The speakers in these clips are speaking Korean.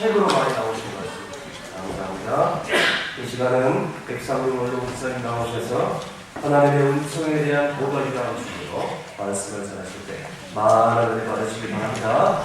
책으로 많이 나오신 것 같습니다. 감사합니다. 이 시간은 백상용 원로 목사님 나오셔서 하나님의 은총에 대한 보도이라는 주제로 말씀을 전하실 때 많은 은혜 받으시길 바랍니다.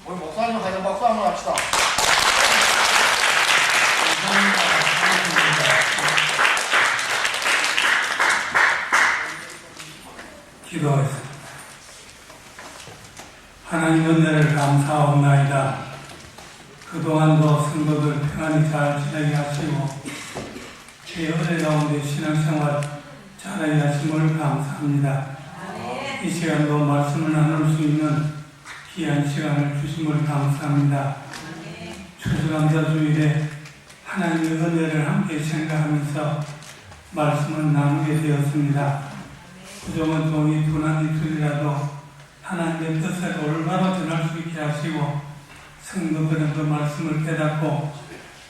우리 목사님 가정 박수 한번 합시다. 기도하겠습니다. 하나님 은혜를 감사하옵나이다. 그동안도 성도들 평안히 잘 지내게 하시고 제 은혜 가운데 신앙생활 잘하게 하심을 감사합니다. 이 시간도 말씀을 나눌 수 있는 귀한 시간을 주심을 감사합니다. 추수감사주일에 하나님의 은혜를 함께 생각하면서 말씀을 나누게 되었습니다. 부정은 종이 두난 이틀이라도 하나님의 뜻을 올바로 전할 수 있게 하시고 성도들은 그 말씀을 깨닫고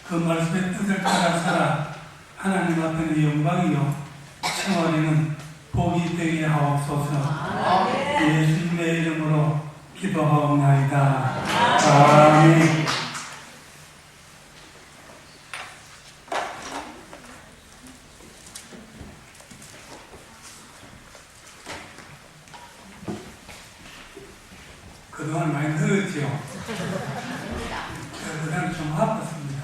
그 말씀의 뜻을 따라 살아 하나님 앞에는 영광이요 생활에는 복이 되게 하옵소서. 예수님의 이름으로 기도하옵나이다. 아멘. 그동안 많이 늘었지요. 그동안 좀 아팠습니다.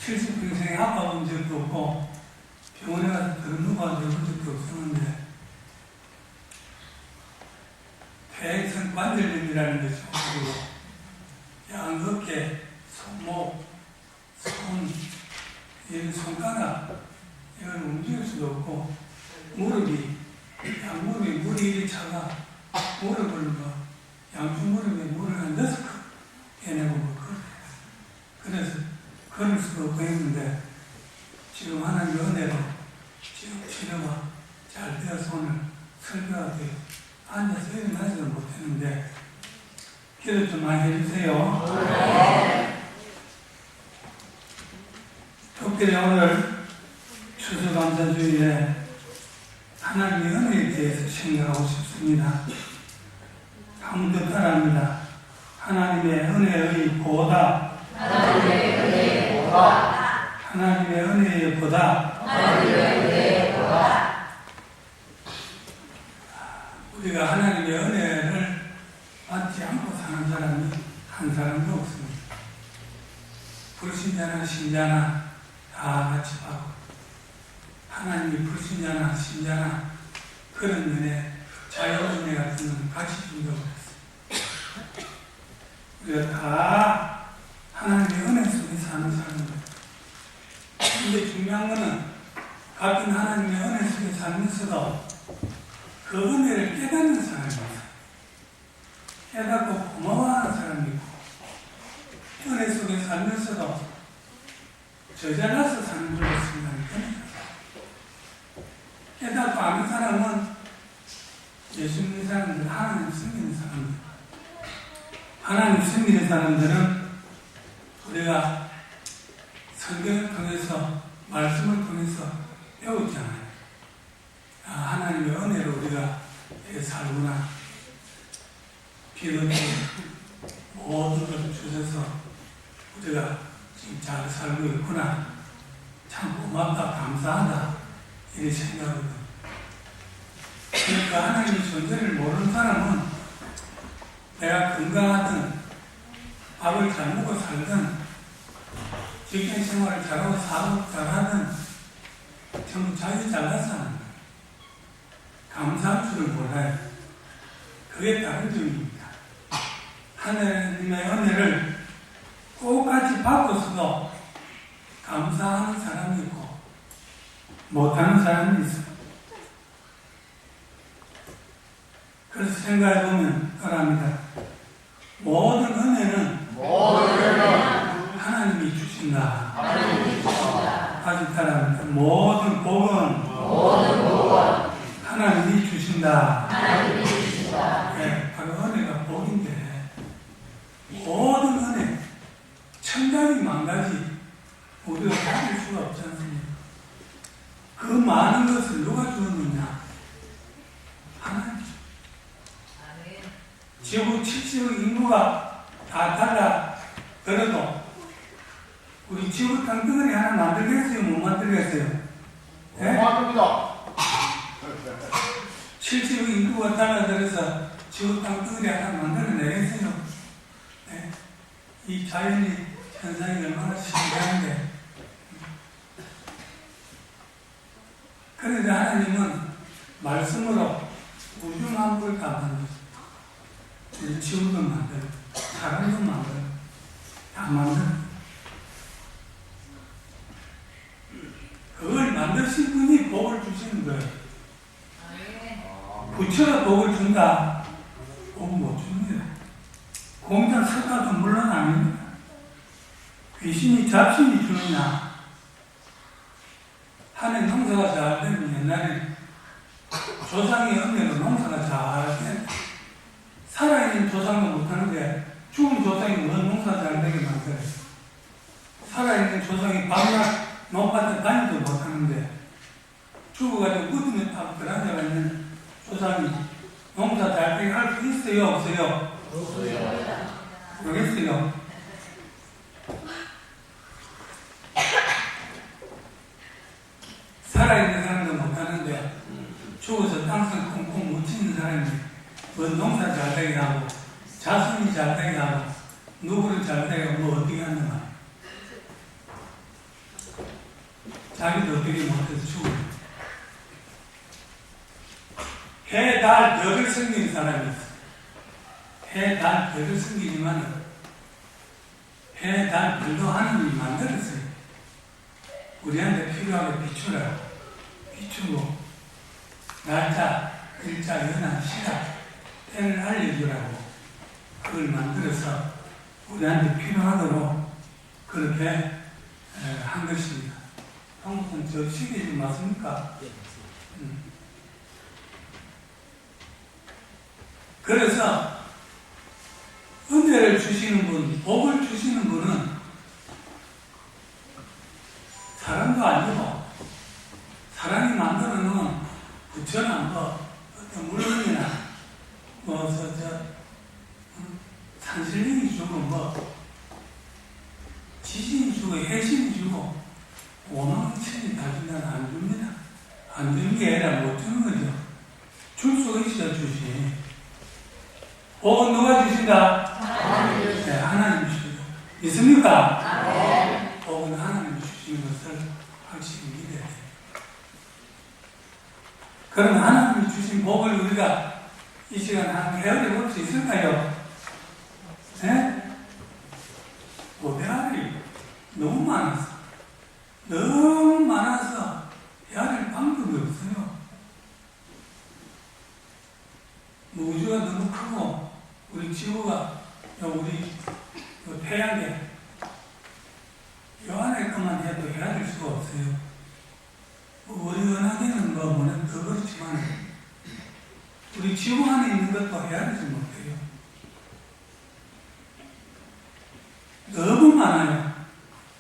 70평생에 아파본 적도 없고 병원에 가서 그런 누가 적은 적도 없었는데 대행성 관절염이라는 것이 오고 양 어깨, 손목, 손, 이런 손가락 이건 움직일 수도 없고 무릎이 양무릎이 물이 이리 차가 무릎을 양쪽 무릎에 물을 한 6컵 깨내고 그래서 걸을 수가 없고 했는데 지금 하나님의 은혜로 지금 치료가 잘 되어서 오늘 설교가 돼요. 앉아서 일어나지도 못했는데 기도 좀 많이 해주세요. 특별히 오늘 추수감사주일에 하나님의 은혜에 대해서 생각하고 싶습니다. 한 번 더 따라합니다. 하나님의 은혜의 보다 하나님의 은혜의 보다 우리가 하나님의 은혜를 받지 않고 사는 사람이 한 사람도 없습니다. 불신자나 신자나 다 같이 받고 하나님이 불신자나 신자나 그런 은혜 자유은혜 같은 건 같이 준다고 그랬어요. 우리가 다 하나님의 은혜 속에 사는 사람들. 근데 중요한 것은 같은 하나님의 은혜 속에 살면서도 그 은혜를 깨닫는 사람이 있어요. 깨닫고 고마워하는 사람이 있고 은혜 속에 살면서도 저잘나서 사는 줄 있습니다. 깨닫고 아는 사람은 예수 믿는 사람들, 하나님 섬기는 사람들. 하나님 섬기는 사람들은 우리가 성경을 통해서 말씀을 통해서 배웠잖아요. 아, 하나님의 은혜로 우리가 이렇게 살구나. 기도도 모든 것을 주셔서 우리가 지금 잘 살고 있구나. 참 고맙다, 감사하다. 이렇게 생각하거든. 그러니까 하나님의 존재를 모르는 사람은 내가 건강하든 밥을 잘 먹고 살든 직장 생활을 잘하고 사업 잘하든 전부 자기 잘나서 하는 거예요. 감사할 줄을 몰라요. 그게 다른 점입니다. 하나님의 은혜를 똑같이 받고서도 감사하는 사람이 있고 못하는 사람이 있어요. 그래서 생각해보면 그럽니다. 모든 은혜는 하나님이 주신다. 다시 따라합니다. 모든 복은 하나님이 주신다. 네, 바로 은혜가 복인데 모든 은혜, 천당이 망가지 우리가 가질 수가 없지 않습니까? 그 많은 것을 누가 주었느냐? 하나님. 지구 70억 인구가 다 달라들어도 우리 지구 땅덩어리 하나 만들겠어요? 못 만들겠어요? 네? 고맙습니다. 70억 인구가 달라들어서 지구 땅덩어리 하나 만들어내겠어요? 네? 이 자연이 현상이 얼마나 신기한데. 그런데 하나님은 말씀으로 우주 만물을 다 만들었어요. 우리 지구도 만들고 사람도 만들고 다 만들고 그걸 만드신 분이 복을 주시는 거예요. 부처가 복을 준다. 복 못 줍니다. 공장 석가도 물론 아닙니다. 귀신이 잡신이 주느냐. 한해 농사가 잘 되면 옛날에 조상의 은혜로 농사가 잘 돼. 살아있는 조상도 못하는데 죽은 조상이 뭔 농사 잘 되게 만들어요. 살아있는 조상이 밤낮 논밭에 다니도 못하는데 죽어가지고 무덤에 딱 들어앉아 있는 조상이 농사 잘 되게 할 수 있어요? 없어요? 없어요. 모르겠어요. 살아있는 사람도 못하는데 죽어서 땅속 콩콩 묻히는 사람이 뭔 농사 잘 되게 하고 자손이 잘 되게 하고 누구를 잘 되게 하고 뭐 어떻게 하는가. 자기도 어떻게 못해서 죽어요. 해, 달, 별을 섬기는 사람이 있어요. 해, 달, 별을 섬기지만 해, 달, 별도 하나님이 만들었어요. 우리한테 필요하게 비추라고. 비추고 날짜, 일자, 연한, 시각, 때를 알려주라고 그걸 만들어서 우리한테 필요하도록 그렇게 한 것입니다. 한국은 저 시계 좀 맞습니까? 그래서 은혜를 주시는 분, 복을 주시는 분은 사람도 아니고 사람이 만들어 놓은 부처나 뭐 어떤 물건이나 뭐 산신령이 주고 뭐 지진이 주고 해신이 주고 5만 원천이 다 준다는 안 줍니다. 안 주는 게 아니라 못 주는 거죠. 줄 수가 있어야 주시. 복은 누가 주신다? 네, 하나님 주시고. 믿습니까? 네. 복은 하나님 주시는 것을 확실히 믿어야 돼요. 그럼 하나님이 주신 복을 우리가 이 시간 한 헤아려 볼 수 있을까요? 네? 헤아리 너무 많았어. 너무 많아서 헤아릴 방법이 없어요. 우주가 너무 크고 우리 지구가 우리 태양계 이 안에 것만 해도 헤아릴 수가 없어요. 우리 은하계는 뭐는 더 그렇지만 우리 지구 안에 있는 것도 헤아리지 못해요. 너무 많아요.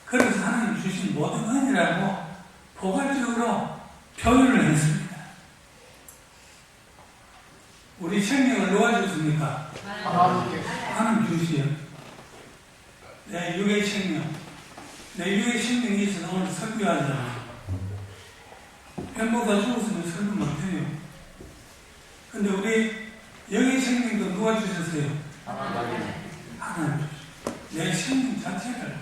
그래서 하나님 주신 모든 은혜라고 포괄적으로 표현을 했습니다. 우리 생명을 누가 줬습니까? 하나님 주시요. 내 육의 생명. 내 육의 생명이 있어서 오늘 설교하잖아요. 편보다 죽었으면 설교 못해요. 근데 우리 영의 생명도 누가 주셨어요? 하나님 주셨어요. 내 생명 자체를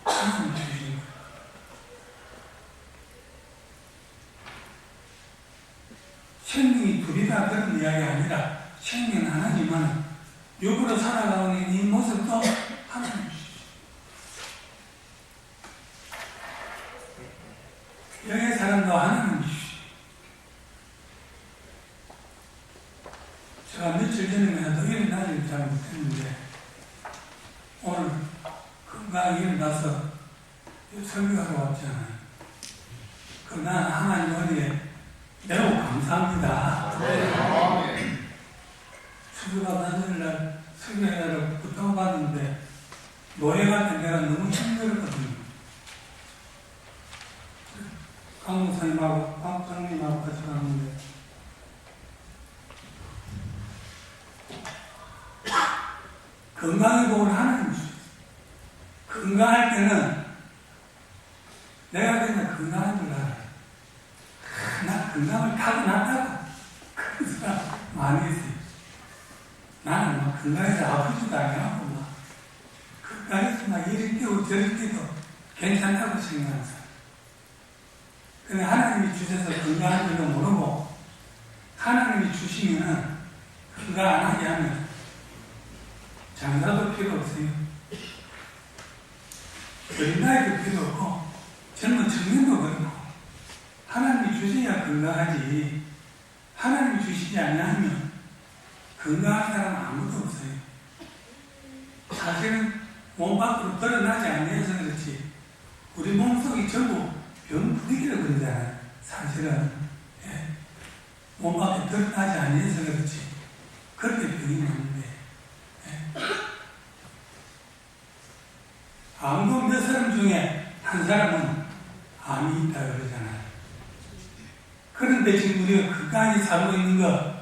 하나님 주신 거예요. 생명이 둘이다 그런 이야기 아니라 생명은 하나지만 육으로 살아가는 이 모습도 하나님 주시죠. 영의 사람도 하나님 주시죠. 제가 며칠 전에만 해도 일어나지를 잘 못했는데 오늘 건강하게 일어나서 설교하러 왔잖아요. 난 하나님 은혜에 매우 감사합니다. 아멘. 수교가 나들날 수교회를 부탁받는데 노예가 된 내가 너무 힘들었거든요. 강목사님하고 박장님하고 같이 가는데 건강의 복을 하나님 주셨어요. 건강할 때는 내가 그냥 건강한 줄 알아요. 나 건강을 타고났다고 그런 사람 많이 있어요. 나는 막 건강해서 아프지도 않고 막 건강해서 막 이리 뛰고 저리 뛰고 괜찮다고 생각하는 사람. 근데 하나님이 주셔서 건강한 줄도 모르고 하나님이 주시면은 건강 안 하게 하면 장사도 필요 없어요. 어린 나이도 필요 없고 젊은 청년도 그렇고 하나님이 주셔야 건강하지 하나님이 주시지 않으면 건강한 사람은 아무도 없어요. 사실은 몸 밖으로 드러나지 않아서 그렇지 우리 몸속이 전부 병 부리기를 그러잖아요. 사실은 몸 밖에 드러나지 않아서 그렇지 그렇게 병이 나는데 암도 몇 사람 중에 한 사람은 암이 있다 그러잖아요. 그런데 지금 우리가 끝까지 살고 있는 거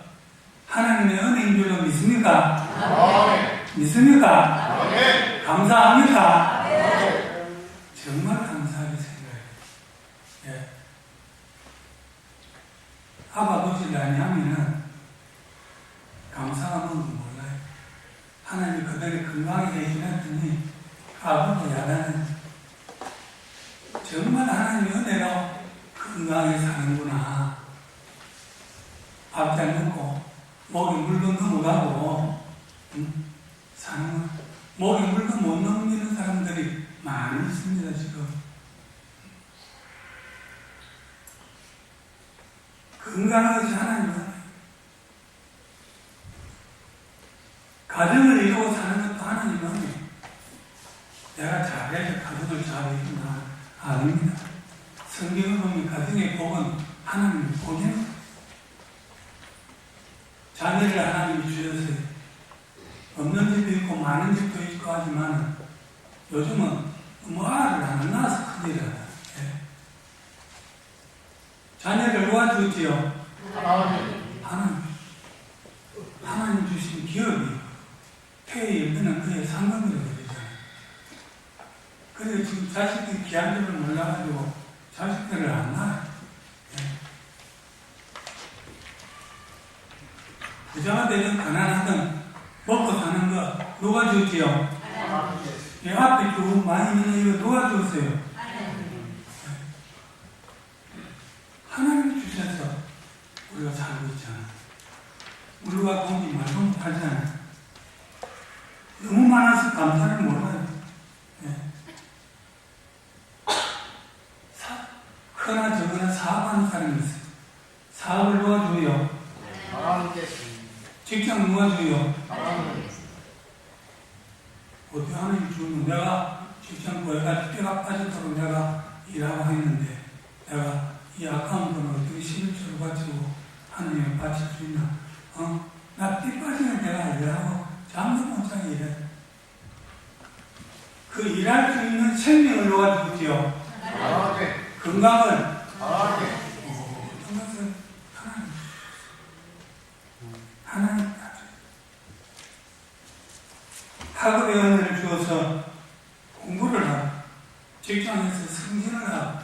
하나님의 은혜인 줄로 믿습니까? 아멘. 믿습니까? 아멘. 감사합니까? 정말 감사하게 생각해요. 예. 아버지를 아니하면은 감사가 뭔지 몰라요. 하나님이 그들을 건강하게 해주셨더니 아버지 야단은 정말 하나님의 은혜로 건강하게 사는구나. 밥 잘 먹고 목에 물도 넘어가고 사는 목에 물도 못 넘기는 사람들이 많이 있습니다. 지금 건강한 것이 하나님은 가정을 이루고 사는 것도 하나님은 내가 잘해서 가정을 잘 이루나 아닙니다. 성경을 보면 가정의 복은 하나님이 보내는 거예요. 자녀를 하나님이 주셨어요. 없는 집도 있고 많은 집도 있고 하지만 요즘은 아를 안 낳아서 큰일이라. 자녀를 누가 주지요? 하나님. 하나님 주신 기업이 폐의 옆에는 그의 상관이라고 그러잖아요. 그래서 지금 자식들이 귀한 줄을 몰라가지고 자식들을 안 낳아요. 부자가 되든 가난하든 먹고 사는 거 누가 주지요? 이 앞에 쭉 많이 있는 이거 누가 줬어요? 하나님이 주셔서 우리가 살고 있잖아. 우리가 돈이 말도 못하잖아. 너무 많아서 감사를 몰라요. 크나 적으나 사업하는 사람이 있어요. 사업을 누가 줘요? 직장 누가 줘요? 어떻게 하나님 주면 내가 직장 구해가 때가 빠지도록 내가 일하고 했는데 내가 이 아까운 돈을 어떻게 11조를 바치고 하나님을 바칠 수 있나? 나 띠 빠지는 내가 일하고 잠도 못 자게 일해. 그 일할 수 있는 생명을 누가 주지요? 건강을 그것은 하나님 학업의 은혜를 주어서 공부를 하고 직장에서 승진을 하고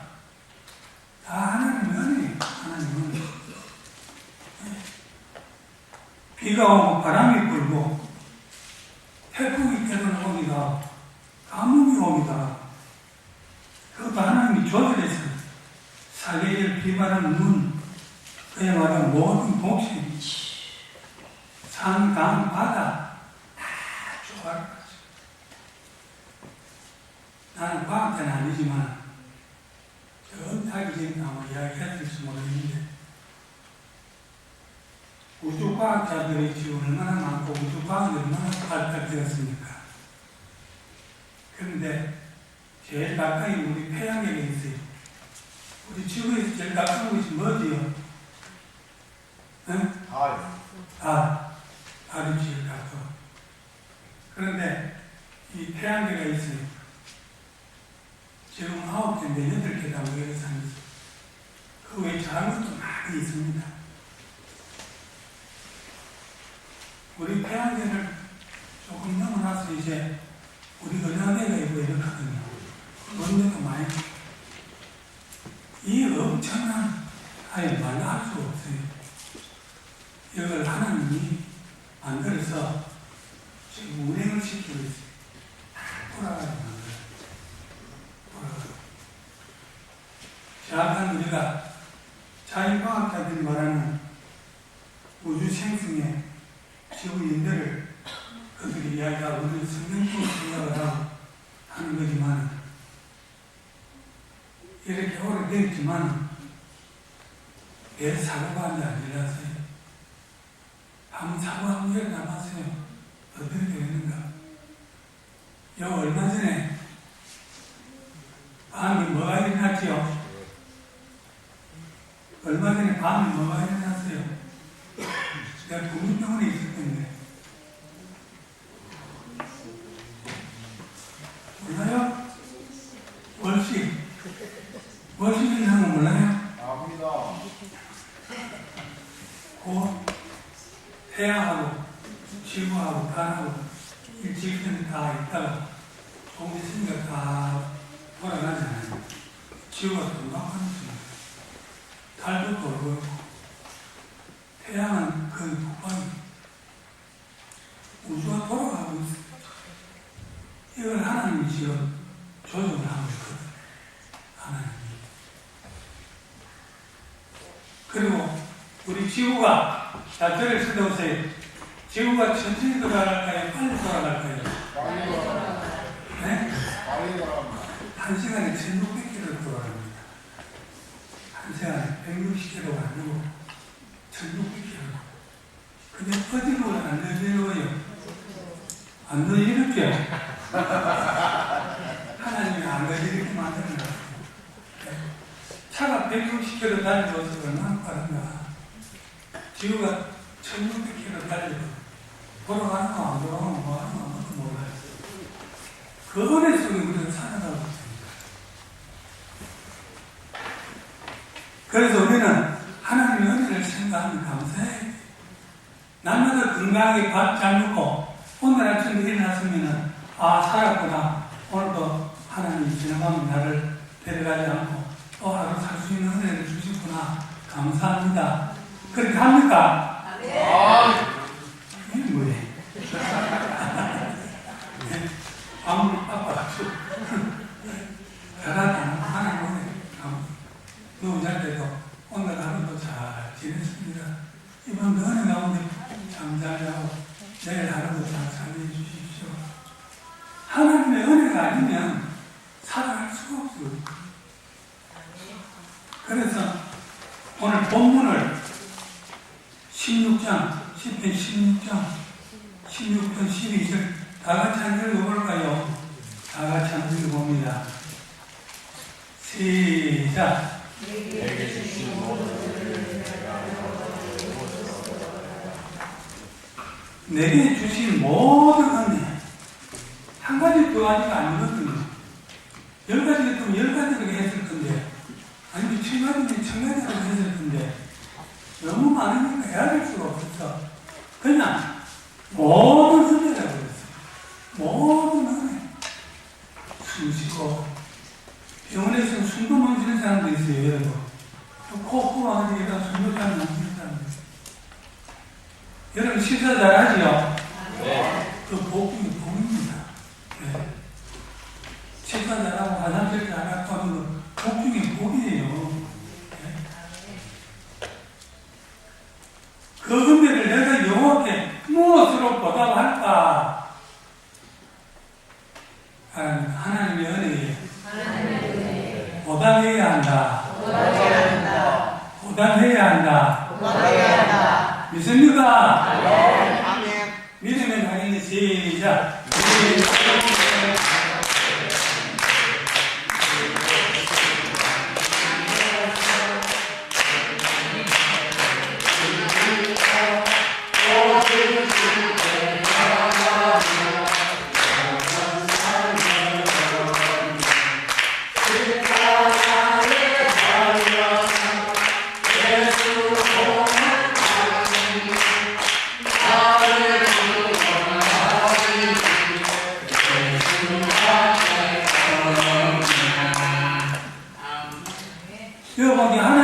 다 하나님의 은혜예요. 하나님의 은혜. 비가 오고 바람이 불고 태풍이 때로는 오기도 하고 가뭄이 오기도 하고 그것도 하나님이 조절해서 사계절 비바람 눈 그야말로 모든 복심 산, 강, 바다 다 조화를 하죠. 나는 과학자는 아니지만 저 하기 전에 아마 이야기했을지 모르겠는데 우주과학자들이 지금 얼마나 많고 우주과학이 얼마나 발달되었습니까? 그런데 제일 가까이 우리 태양계에 있어요. 우리 지구에서 제일 가까운 것이 뭐지요? 다림질 갖고. 그런데 이 태양계가 있어요. 지금 9개인데 8개 다 모여서 있어요. 그 외에 작은 것도 많이 있습니다. 우리 태양계를 조금 넘어나서 이제 우리 은하계가 있고 이렇거든요. 그런데도 많이 이 엄청난 말할 수 없어요. 이걸 하나님이 만들어서 지금 운행을 시키고 있어요. 돌아가는 거예요. 정확한 우리가 자연과학자들이 말하는 우주 생성의 지구 인대를 그들이 이야기하고 우리는 성경적으로 생각을 하고 하는 거지만 이렇게 오래됐지만 왜 사고가 안 일어났어요? 아무 사고 한 번 일어나봤어요. 어떻게 되는가? 요 얼마 전에 밤에 뭐가 일어났지요? 얼마 전에 밤에 뭐가 일어났어요? 내가 국민병원에 있을 텐데 몰라요? 월식 일어난 거 몰라요? 압니다. 그 태양하고 지구하고 달하고 일직선이 다 있다가 조금 있으니까 다 돌아가잖아요. 지구가 동작하는 중이에요. 달도 돌고 있고 태양은 그 북방이 우주가 돌아가고 있어요. 이걸 하나님이 지금 조정을 하고 있거든요. 하나님이. 그리고 우리 지구가 저를 쳐다보세요. 지구가 천천히 돌아갈까요? 빨리 돌아갈까요? 빨리 돌아갑니다. 네? 빨리 돌아갑니다. 1시간에 1600km 돌아갑니다. 1시간에 160km가 아니고 1600km. 근데 어디로 안 내려요? 안 내리겠죠? 하나님이 안 내리게 만들어놨어요. 차가 160km 달려서 얼마나 빠른가? 지구가 1600km 달리고 돌아가는 거 안 돌아가는 거 뭐 하는 거 아무것도 몰라요. 그 은혜 속에 우리가 살아가고 있습니다. 그래서 우리는 하나님의 은혜를 생각하면 감사해요. 날마다 건강하게 밥 잘 먹고 오늘 아침에 일어났으면 살았구나. 오늘도 하나님이 지나가면 나를 데려가지 않고 또 하루 살 수 있는 은혜를 주셨구나. 감사합니다. 그렇게 합니까? 네. 이게 뭐예요? 아무리 바빠가지고 잘하지 않고 하나님 누구 잘 때도 오늘 하루도 잘 지냈습니다. 이번 은혜 가운데 잠잘 자고 내일 하루도 잘 살려주십시오. 하나님의 은혜가 아니면 살아갈 수가 없어요. 그래서 오늘 본문을 16장, 10편 16편 12절 다 같이 한번 읽어볼까요? 다 같이 한번 읽어봅니다. 시작. 내게 주신 모든 은혜 한 가지 두 가지가 아니거든요. 10가지겠으면 10가지라고 했을 건데 아니면 7가지면 1000가지라고 했을 건데 너무 많으니까 해야 될 수가 없었어. 그냥 모든 은혜라고 그랬어요. 모든 은혜. 숨 쉬고 병원에서 숨도 못 쉬는 사람도 있어요. 여러분. 또 코 풀어가지고 여기다 숨도 잘 못 쉬는 사람도 있어요. 여러분 식사 잘 하지요? 네. 그 복이 복입니다. 네. 식사 잘하고 화장실 잘하고 하는 거 복 중에 복이에요. 네. 그 은혜를 내가 여호와께 무엇으로 보답할까? 하나님의 은혜에 보답해야 한다. 보답해야 한다. 믿습니까? 아멘. 믿으면 하겠네. 시작.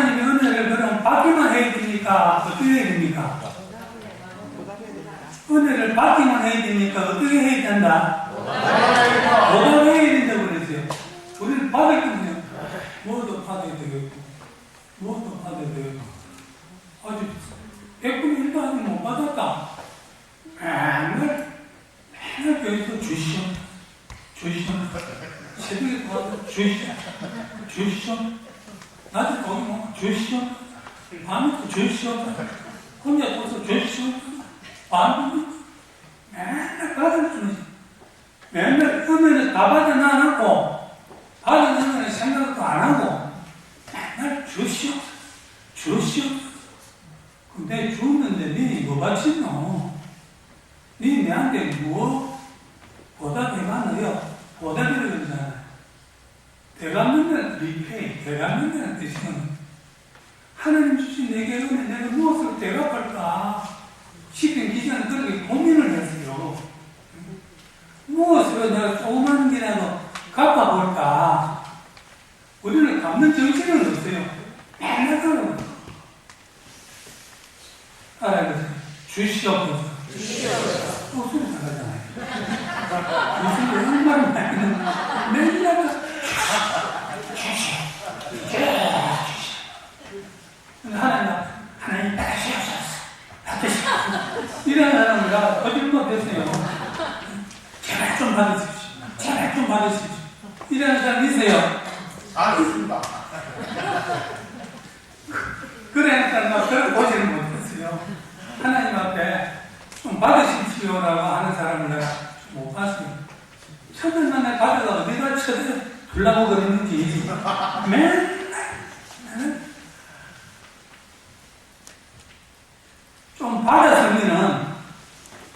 하나님의 은혜를 그럼 받기만 해야 됩니까? 어떻게 해야 됩니까? 은혜를 받기만 해야 됩니까? 어떻게 해야 된다? 보답해야 된다고 그랬어요. 우리는 받을 건데요. 뭐도 받아야 되겠고, 뭐도 받아야 되겠고. 아주 100분의 1도 아직 못 받았다. 맨날 교회에서 주시오. 새벽에 도와서 주시오. 낮에 거기 뭐 주시오. 밤에 또 주시오. 혼자 떠서 주시오. 밤에 맨날 받아주는 맨날 은혜를 다 받아 나가고 받은 은혜를 생각도 안 하고 맨날 주시오. 근데 죽는데 니 뭐 바치노? 니 내한테 뭐 보답해가노요? 보답이라고 그러잖아. 되갚는다는 리페이, 되갚는다는 뜻이거든. 하나님 주신 내게 은혜 내가 무엇으로 대갚을까 싶은 기자는 그렇게 고민을 했어요. 무엇으로 내가 조그마한 게라도 갚아볼까? 우리는 갚는 정신은 없어요. 맨날 그러고 알아보세요. 주시옵소서. 또 소리 나가잖아요. 무슨 얼마나 많이 맨날 하나님 따라주옵소서. 이런 사람이라 거짓말 됐어요. 제발 좀 받으십시오. 이런 사람 있어요. 알겠습니다. 그러니까 그런 보지는 못했어요. 하나님 앞에 좀 받으십시오라고 하는 사람을 내가 못 봤어요. 첫날만에 받으라고 내가 첫에 둘라고 그랬는지 맨날 좀 받았으면은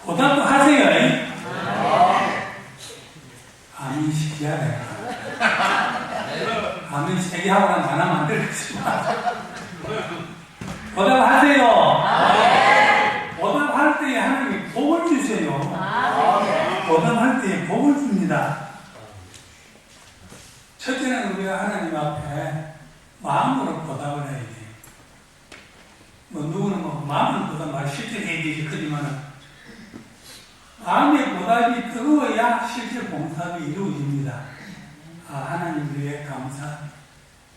보답도 하세요. 아멘 시키야. 아멘 세게 하고 난 하나만 안 되겠지만 보답하세요. 보답할 때에 하나님이 복을 주세요. 보답할 때에 복을 줍니다. 첫째는 우리가 하나님 앞에 마음으로 보답을 해야 돼요. 뭐 누구는 뭐 마음으로 보답 말 실제 해야 되지 그지만은 마음의 보답이 뜨거워야 실제 봉사가 이루어집니다. 아 하나님 위해 감사.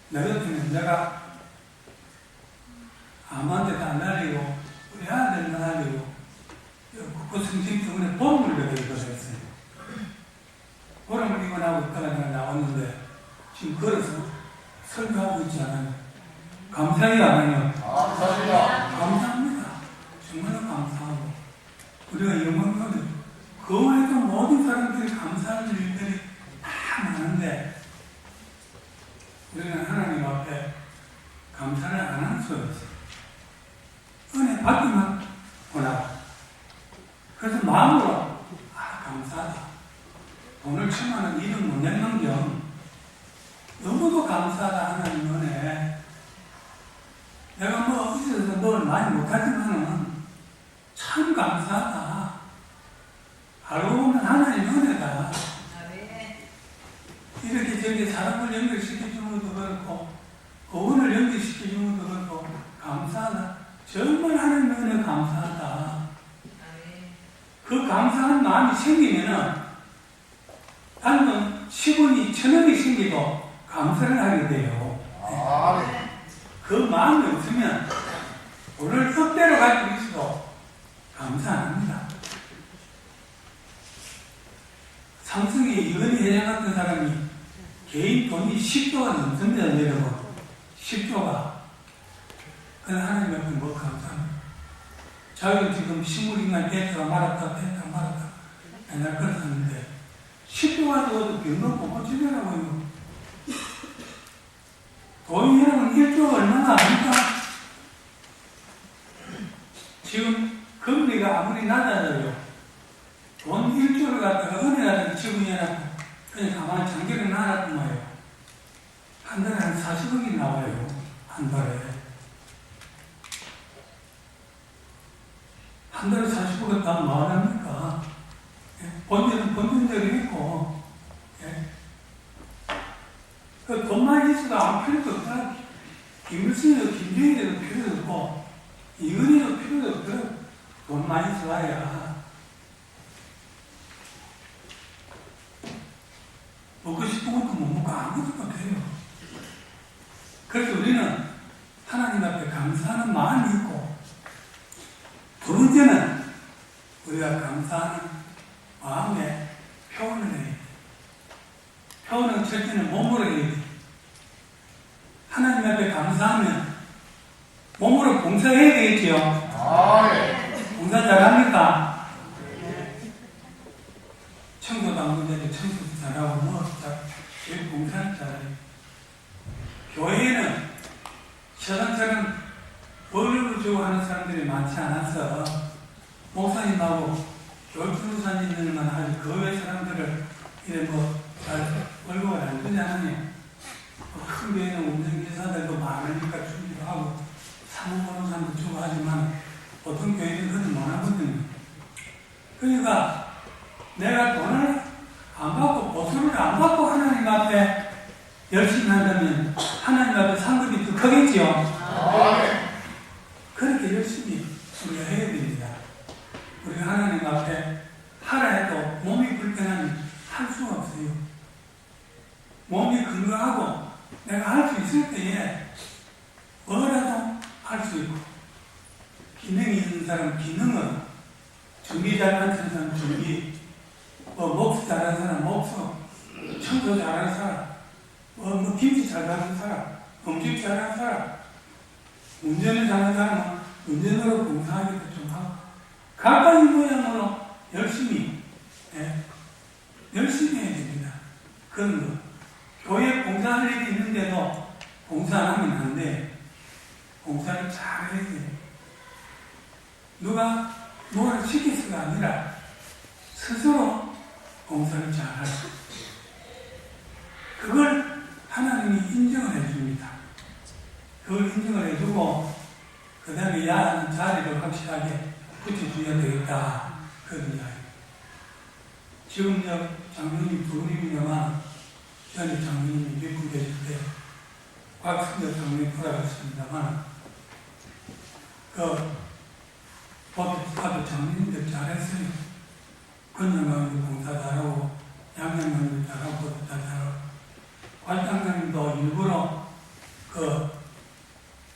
나 같으면 내가 아무한테도 안 날리고 우리 아들만 날리고 그 성질 때문에 보험을 배우고 했어요. 보험을 입원하고 있다가 내가 나왔는데 지금 걸어서 설교하고 있지 않아요. 감사해요 안 해요? 감사합니다. 정말로 감사하고 우리가 영광을 그 외에도 모든 사람들이 감사할 일들이 다 많은데 우리는 하나님 앞에 감사를 안 할 수 없어요. 은혜 받기만 원하고 그래서 마음으로 감사하다. 돈을 10,000원 1억 못 내는 경 너무도 감사하다 하나님 은혜. 내가 뭐 어디서 뭘 많이 못하지만은 참 감사하다. 알고 보면 하나님 은혜다. 이렇게 저렇게 사람을 연결시켜주는 것도 그렇고 고은을 연결시켜주는 것도 그렇고 감사하다. 정말 하나님 은혜 감사하다. 그 감사한 마음이 생기면은 단돈 10원이 1,000원이 생기도 감사를 하게 돼요. 그 마음이 없으면 돈을 뜻대로 가지고 있어도 감사 안 합니다. 삼성의 이건희 회장 같은 사람이 개인 돈이 10조가 넘습니다. 여러분 10조가. 그래서 하나님 앞에 뭐 감사합니다. 자기는 지금 식물인간 뺐다가 말았다 맨날 그랬었는데 10조 가지고도 병먹고 못 지내라고요. 돈이라면 1조 얼마나 아닙니까? 지금 금리가 아무리 낮아져요. 돈 1조를 갖다가 은행에다가 지분해놨고 그냥 가만히 장기를 놔놨단 말이에요. 한 달에 한 40억이 나와요. 한 달에. 한 달에 40억은 다 뭐하랍니까? 본전은 본전대로 있고, 그 돈 많이 있어도 안 필요도 없다. 김일성 이순이도 김정일도 필요도 없고 이은희도 필요도 없고 돈 많이 써야 먹고 싶은 것도 못 먹고 아무것도 못해요. 그래서 우리는 하나님 앞에 감사하는 마음이 있고 두 번째는 우리가 감사하는 마음에 표현을 해야 돼. 표현은 첫째는 몸으로 해야 돼. 하나님 앞에 감사하면 몸으로 봉사해야 되겠지요. 봉사 잘합니까? 청소도 안 문제도 청소도 잘하고 왜 봉사를 잘해요? 교회에는 세상처럼 벌을 주고 하는 사람들이 많지 않아서 목사님하고 교육전도사님들만 하지 그 외 사람들을 이래 잘 월급을 안 주지 않으니 큰 교회는 운전기사들도 많으니까 주기도 하고 사무보험사도 주고 하지만 보통 교회는 그렇게 못하거든요. 그러니까 내가 돈을 안 받고 보수를 안 받고 하나님 앞에 열심히 한다면 하나님 앞에 상급이 더 크겠지요. 그렇게 열심히 우리가 해야 됩니다. 우리가 하나님 앞에 하라 해도 몸이 불편하면 할 수가 없어요. 몸이 건강하고 내가 할 수 있을 때에 뭐라도 할 수 있고 기능이 있는 사람 기능은 준비 잘하는 사람 준비 목수 잘하는 사람 목수 청소 잘하는 사람 김치 잘하는 사람 음식 잘하는 사람 운전을 잘하는 사람은 운전으로 봉사하기도 좀 하고 각각의 모양으로 열심히 열심히 해야 됩니다. 그런 거 교회 봉사할 일이 있는데도 봉사 안 하면 안 돼. 봉사를 잘 해야 돼. 누가 뭐를 시켜서가 아니라 스스로 봉사를 잘 하고 그걸 하나님이 인정을 해줍니다. 그걸 인정을 해주고 그 다음에 야하는 자리를 확실하게 붙여줘야 되겠다. 그런 이야기. 지금 장로님 두 분이면 전에 장로님이 미국 계실 때 곽승재 장로님 돌아갔습니다만 보도 장로님들 잘했어요. 권영강도 봉사 잘하고 양양강도 잘하고 보도 잘하고 관장님도 일부러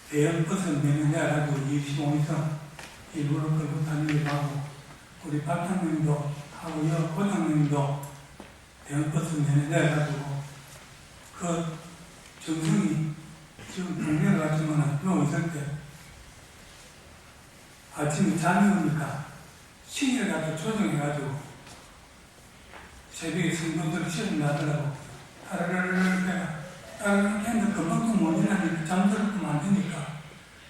대형 버스 내가지고 25에서 일부러 끌고 다니기도 하고 우리 박장님도 하고 고장님도 대형 버스 내가지고 정성이 지금 동네를 갔지만 요 있을 때 아침에 잠이 오니까 시계를 갖다 조정해가지고 새벽에 성도들 시험 나더라고 따르르르 했는데 금방도 못 일하니까 잠들었으면 안 되니까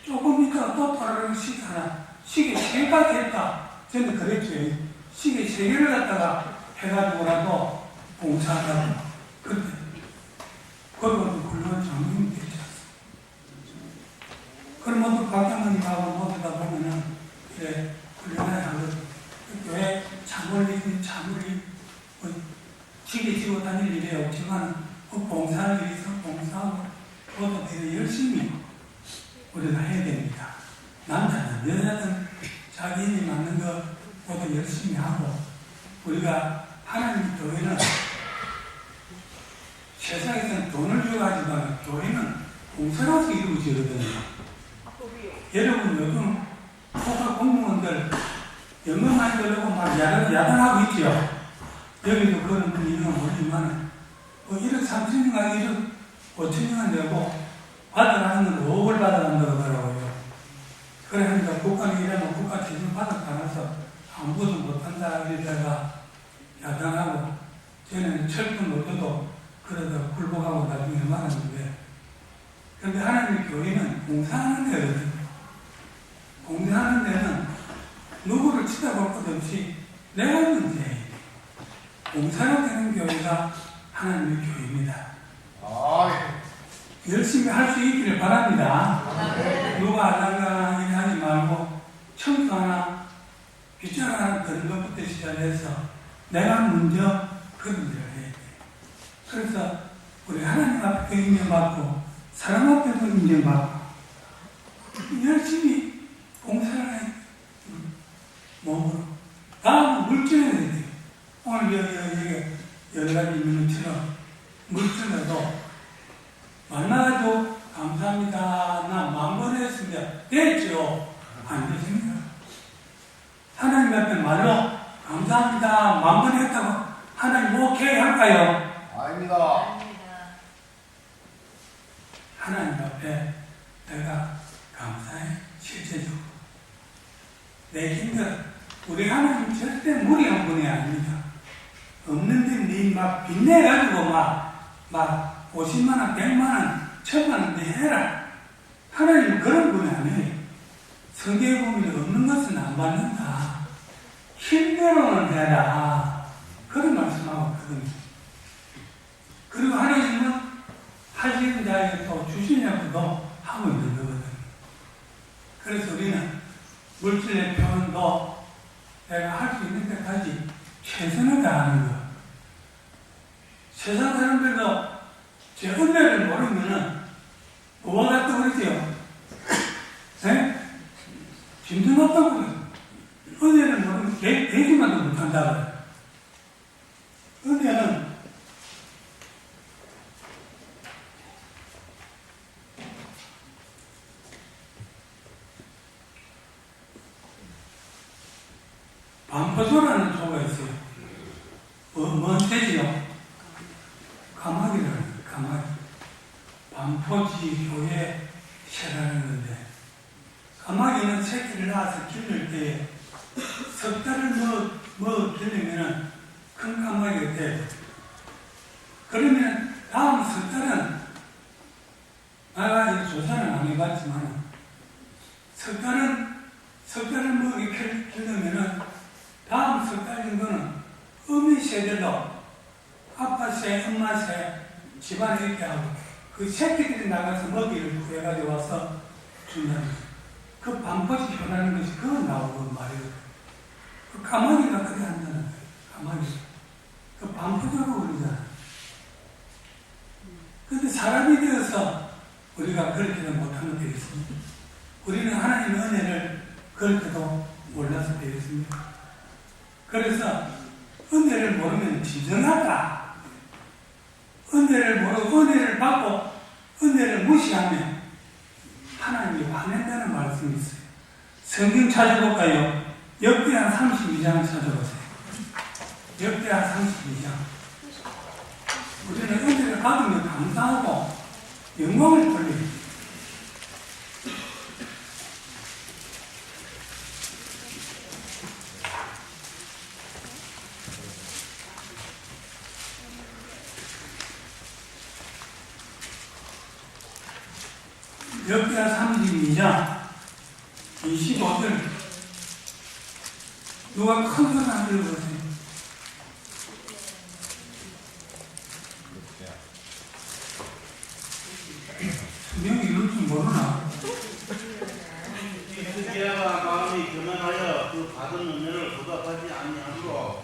조금 있다가 또 따르르 시계 하나 시계 3개까지 했다. 저는 그랬죠. 시계 3개를 갖다가 해가지고라도 봉사한다고 그때 그러고 훌륭한 장로님이 되셨어. 그럼 모두 박장로님하고 모두 다 보면은 이제 훌륭하게 하거든. 교회 차물리 시계 지고 다닐 일이 없지만 봉사할 일이 있어 봉사하고 그것도 되게 열심히 우리가 해야 됩니다. 남자든 여자든 자기 힘이 맞는 거 모두 열심히 하고 우리가 하나님 교회는 세상에서는 돈을 주고 하지만 교회는 봉사로서 이루어지거든요. 여러분 요즘 국가 공무원들 연금 많이 들려고 막 야단하고 있죠. 여기도 그런 분위기가 모르지만 1억 3천인가 1억 5천인가 내고 받아가는 건 5억을 받아간다고 하더라고요. 그래 하니까 국가는 이러면 국가 지금 받아가면서 아무것도 못한다 이러다가 야단하고 저는 철분 못해도 그러다 굴복하고 나중에 말았는데 그런데 하나님 교회는 봉사하는 데거든요. 봉사하는 데는 누구를 치다볼 것 없이 내가 문제예요. 봉사로 되는 교회가 하나님의 교회입니다. 열심히 할 수 있기를 바랍니다. 누가 하다가 일 하지 말고 청소 하나 빗자루 하나 그런 것부터 시작해서 내가 먼저 그런 일을 해야 돼요. 그래서 우리 하나님 앞에도 인정받고 사람 앞에도 인정받고 됐습니다. 됐죠? 안 되십니다. 하나님 앞에 말로 감사합니다. 만번 했다고 하나님 오케이 할까요? 아닙니다. 하나님 앞에 내가 감사해. 실제적으로. 내 힘들. 우리 하나님 절대 무리한 분이 아닙니다. 없는데 막 빚내가지고 막 50만원, 100만원, 1000만원 내해라. 하나님은 그런 분이 아니에요. 성경에 보면 없는 것은 안 받는다. 힘대로는 해라. 그런 말씀하고 있거든요. 그리고 하나님은 하시는 자에게 또 주시냐고도 하고 있는 거거든요. 그래서 우리는 물질의 표현도 내가 할 수 있는 데까지 최선을 다하는 것. 세상 사람들도 제 은혜를 모르면은 뭐가 같다고 그러지요? 네? 짐승없다고 그래요. 은혜를 모르면 대주만도 못한다고. 은혜는 반포조라는 조가 있어요. 뭔 새지요? 가마귀라는 거예요. 가마귀. 반포지 교회 새라는 건데, 가마귀는 새끼를 낳아서 기를 때에 석 달을 기르면은 큰 가마귀가 돼요. 그러면 다음 석 달은 내가 아직 조사는 안 해봤지만 석 달을 기르면은 다음 석 달 정도는 어미 새들도 아빠 새, 엄마 새 집안에 있게 하고 그 새끼들이 나가서 먹이를 구해가지고 와서 준다는 거예요. 그 반포지 변하는 것이 그거 나오고 말이에요. 그 가마귀가 그래 한다는 거예요. 가마귀. 그 반포조로 그러잖아요. 근데 사람이 되어서 우리가 그렇게는 못하면 되겠습니다. 우리는 하나님의 은혜를 그렇게도 몰라서 되겠습니다. 그래서 은혜를 모르면 지정하다. 은혜를 모르고 은혜를 받고 은혜를 무시하면 하나님이 화낸다는 말씀이 있어요. 성경 찾아볼까요? 역대하 32장 찾아보세요. 역대하 32장. 우리는 은혜를 받으면 감사하고 영광을 돌립니다. 역대하 32장 25절 누가 큰 소리 안 들어보세요. 분명히 이럴 줄 모르나? 히스기야가 마음이 교만하여 그 받은 은혜를 보답하지 아니하므로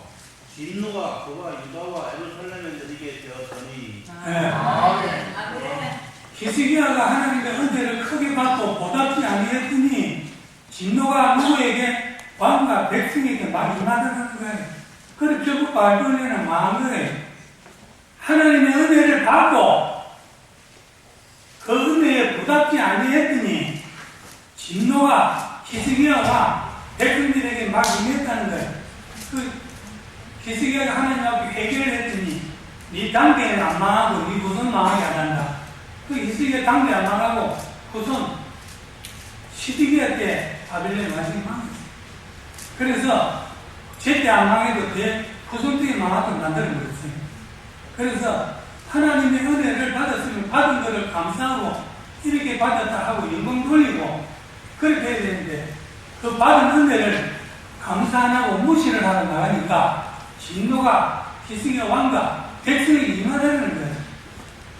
진노가 그와 유다와 예루살렘에 내리게 되었더니 네. 히스기야가 하나님의 은혜를 크게 받고 보답지 아니했더니 진노가 누구에게? 왕과 백성에게 막 임하다는 거예요. 그래서 결국 바벨론에는 망한 거예요. 하나님의 은혜를 받고 그 은혜에 보답지 아니했더니 진노가 히스기야와 백성들에게 막 임했다는 거예요. 그 히스기야가 하나님 앞에 회개를 했더니 네 단계는 안 망하고 네 후손 망하게 안 한다. 그 히스기야 단계 안 망하고 후손 시드기야 때 바벨론이 완전히 망했어요. 그래서 제때 안 망해도 돼 후손 때에 망하도록 만들어버렸어요. 그래서 하나님의 은혜를 받았으면 받은 것을 감사하고 이렇게 받았다 하고 영광 돌리고 그렇게 해야 되는데 그 받은 은혜를 감사 안 하고 무시를 하고 나가니까 진노가 히스기야 왕과 백성에게 임하다는 거예요.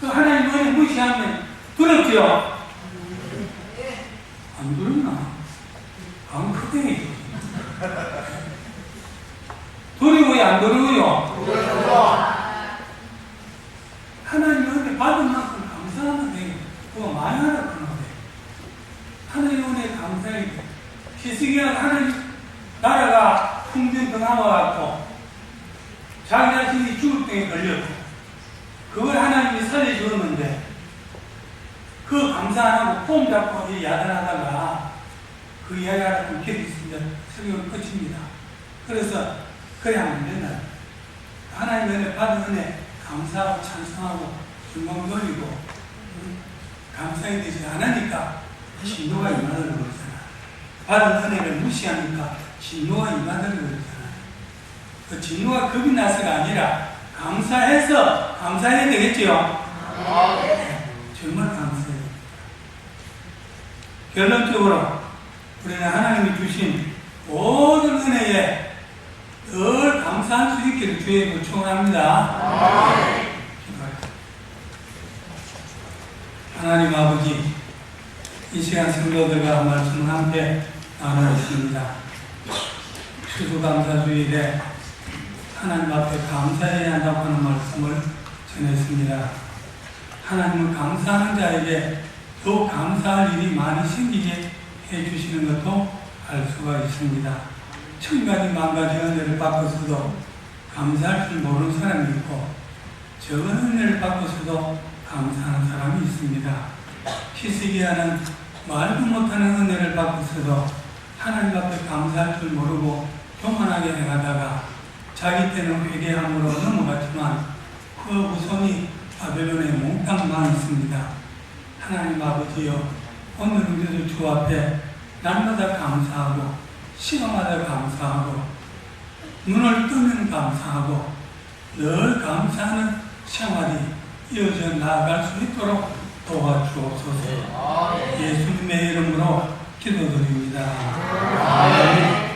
그 하나님 은혜 무시하면 두렵지요? 안 두렵나? 안 크게 두려워요? 안 두려워요? 하나님 은혜 받은 만큼 감사하면 돼요. 그거 많이 하라 그러면 돼요. 하나님 은혜 감사해야 돼요. 히스기야가 하나님 나라가 풍전등하고 자기 자신이 죽을 병에 걸렸고 그걸 하나님이 살려주었는데 그 감사 안 하고 폼 잡고 야단하다가 그 이야기하고 계속 있습니다. 설교는 끝입니다. 그래서 그래야 안 된다. 하나님의 은혜 받은 은혜 감사하고 찬송하고 영광 돌리고 감사해야 되지 않으니까 진노가 임하는 거잖아. 받은 은혜를 무시하니까 진노가 임하는 거잖아. 그 진노가 겁이 나서가 아니라 감사해서 감사해야 되겠지요. 정말 감사해요. 결론적으로 우리는 하나님이 주신 모든 은혜에 늘 감사할 수 있기를 주의 요청합니다. 하나님 아버지, 이 시간 성도들과 말씀을 함께 나누었습니다. 추수감사주일에 하나님 앞에 감사해야 한다고 하는 말씀을 전했습니다. 하나님은 감사하는 자에게 더 감사할 일이 많이 생기게 해주시는 것도 알 수가 있습니다. 천가지 만가지 은혜를 받고서도 감사할 줄 모르는 사람이 있고 적은 은혜를 받고서도 감사하는 사람이 있습니다. 히스기야는 말도 못하는 은혜를 받고서도 하나님 앞에 감사할 줄 모르고 교만하게 행하다가 자기 때는 회개함으로 넘어갔지만 그 후손이 바벨론에 몽땅 있습니다. 하나님 아버지여, 오늘 우리들 주 앞에 날마다 감사하고 시간마다 감사하고 눈을 뜨면 감사하고 늘 감사하는 생활이 이어져 나아갈 수 있도록 도와주옵소서. 예수님의 이름으로 기도드립니다. 아멘.